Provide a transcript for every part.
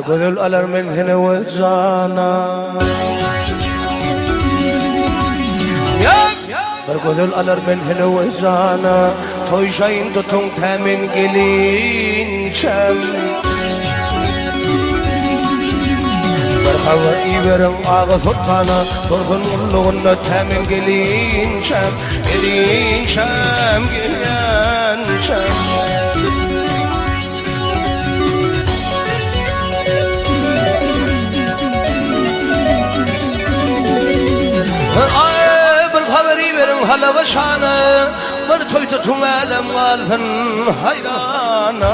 برقدل ألر من هنا وزانا برقدل ألر من هنا وزانا تويشين تتون تامن gelin çem Berhava iberim ağa sultana Durgun ulluğunda temin gelin çem Gelin çem, gelin çem hala başana bir toy tutun elem alfın hayrana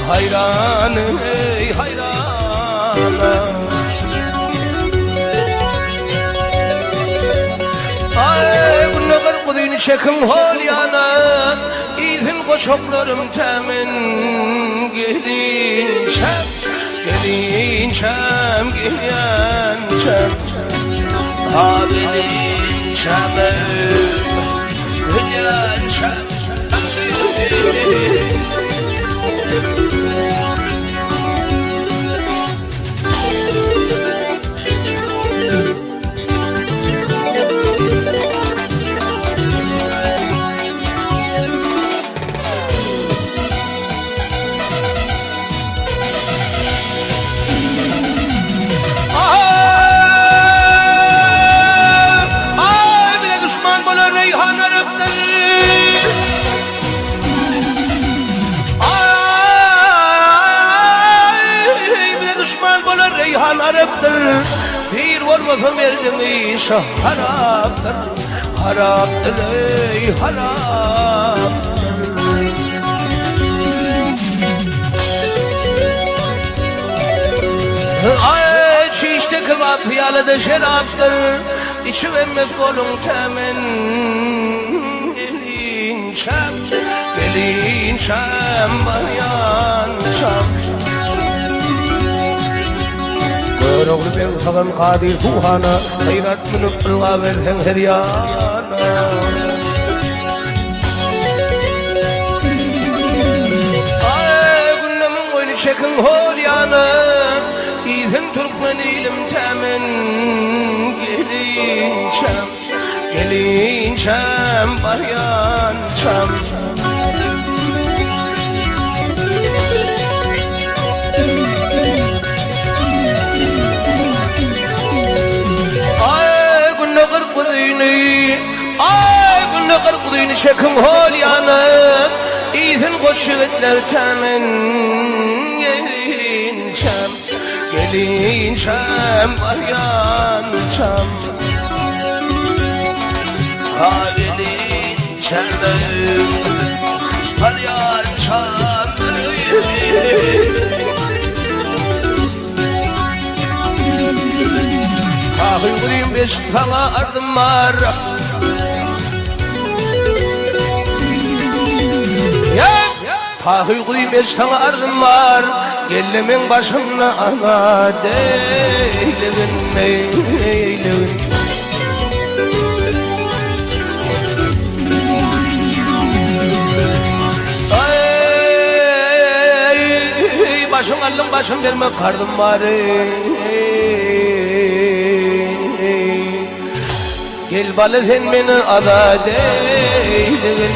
hayran ey hayrana ay bu ne kadar kudini çekin hol yana izin koşuklarım temin gelin çem gelin çem gelin çem gelin çem Hülyan çam Reyhan Arap'tır Pir olmasın verdin iş haraptır Haraptır ey haraptır Ay çişte kıvap piyalede şeraptır İçi emmez kolun temin Gelin çem Gelin çem Bayan çem Doğru ben kalan kadir fuhana Hayrat mınıp ılga versen her yana Ay günnemin oyunu çekin hol yana İzin Türkmen ilim temin Gelin çem Gelin çem Bayan çem Ay günne kırkuduyunu çekim hol yana İzin koşuvetler temin Gelin çem Gelin çem Bayan çem Gelin çem Bayan çem Uygulayım beş sana ardım var Uygulayım beş sana ardım var Gellemin başımla ana Deylegin eylegin Ay başım aldım başım verme kardım var Gel balı sen beni ada deylegin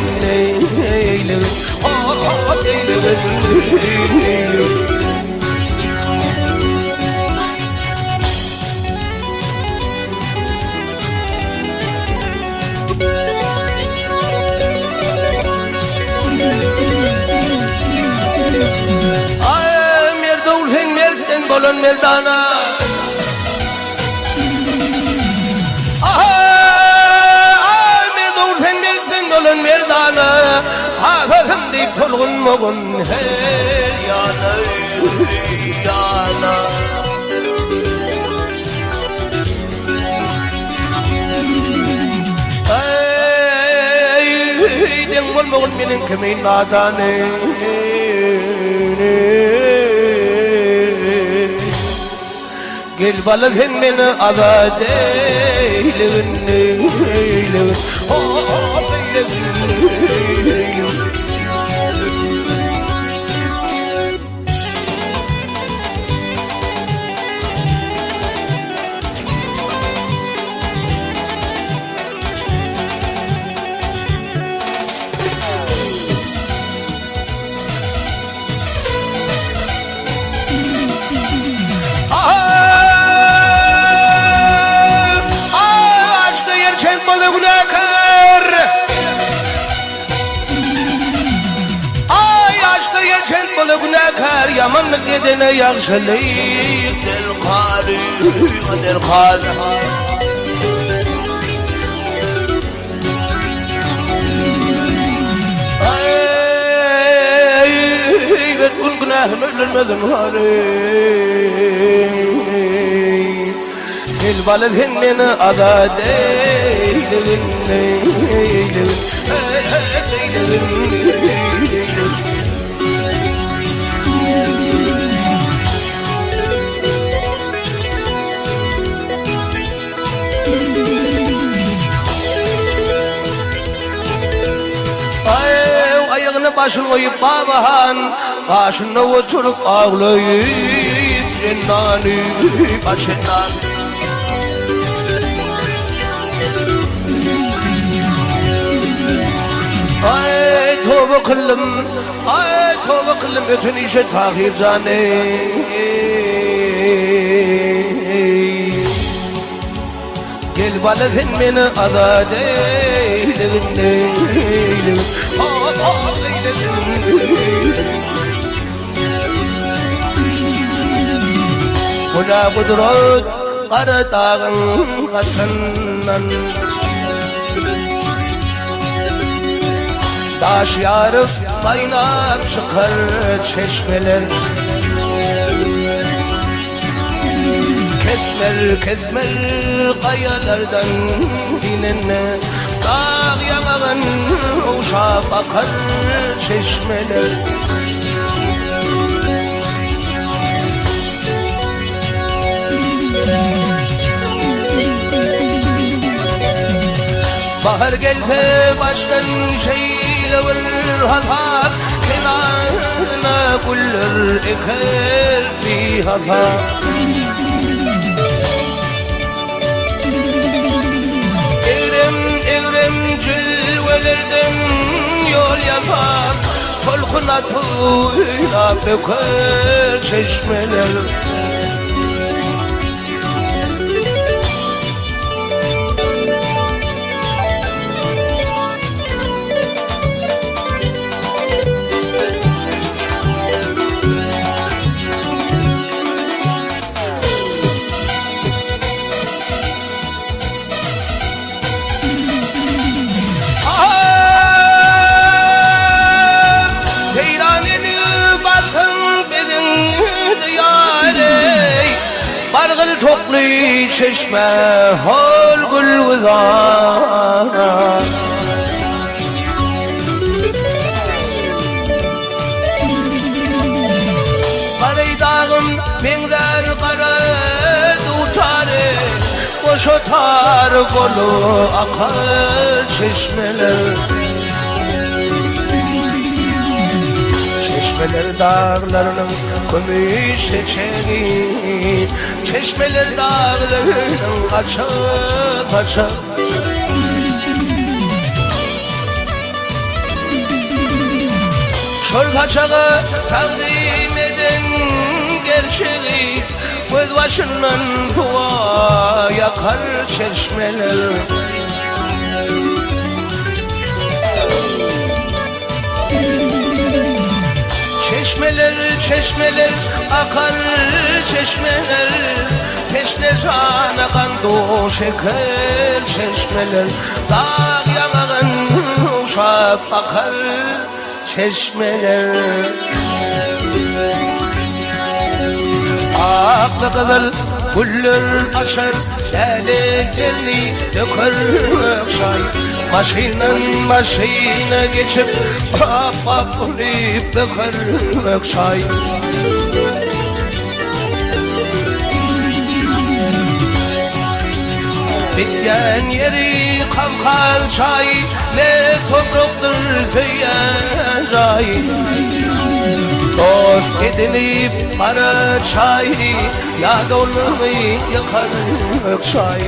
eylegin Ay merde ulhen merden bolon merdana Merdana hafızım deyip tulgun mugun her yana yana Ey den bulmugun benim kimin nadane Gel balı sen beni azad eylegin eylegin كار يا من قدنا يغشلي القاري القاري تقول قناه من المذنهاري البلد هنن أضادي ayağını başını koyup babahan başını oturup ağlayıp cennani başından ay tövbe kılım ay tövbe kılım bütün işe tahir zane gel baladın beni adade هنا بدرود قرطاغن قتنن Taş yarıp kaynar çıkar çeşmeler Kesmer kayalardan inene Dağ yamağın uşağı bakar çeşmeler Bahar geldi baştan şeylever hazar Kenarına güller eker bir hazar Evrem cilvelerden yol yapar Tolkuna tuyla döker çeşmeler Bargıl toplu çeşme hol gül vizar Karey dağım benzer kara tutarı Boş otar kolu akar çeşmeler Çeşmeler dağlarının gümüş çiçeği Çeşmeler dağlarının kaça Şol paçağı takdim eden gerçeği Göz başından tuğa yakar çeşmeler Çeşmeler akar çeşmeler Peşne can akan şeker çeşmeler Dağ yanağın uşak akar çeşmeler Aklı kızıl güller açar Lalelerni döker şay Maşina geçip Bakıp döker şay Bitken yeri kamkal çay Ne topraktır feyyacay Dost edinip para çay Yad olmayı yakar çay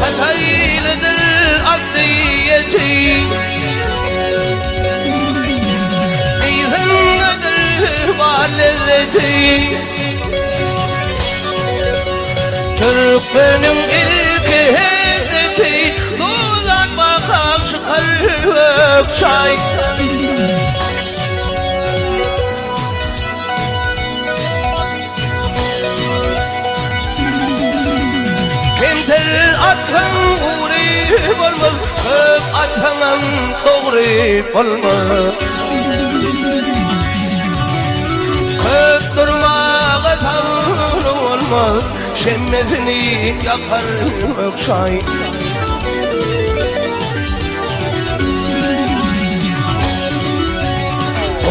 Hataylıdır adliyeti lezzeti Türkmenin ilki hezdeti Dudak bakan çıkarık çay Kimser atın uğrayıp olmaz Köp atın doğrayıp olmaz Köp durmağa tanrı olmaz Şemmezini yakar ökşay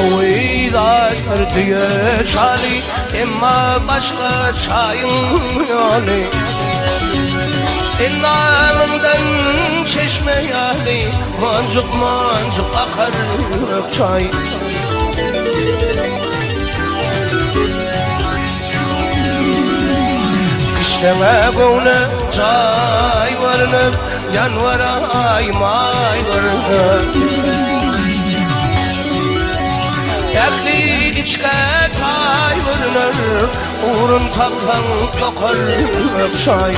O ilatır diye şali Emma başka çayın yani İnanımdan çeşme yani Mancık mancık akar ökçay İşteme gövne çay varını Yanvara aymay varını Ekli içke tay varını Uğrun takan yokar ökçay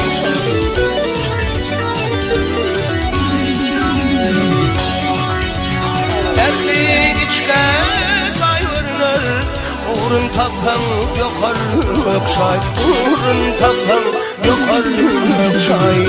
Ekli içke tayvırlar Uğrun takan yokar ökşay Uğrun takan yokar ökşay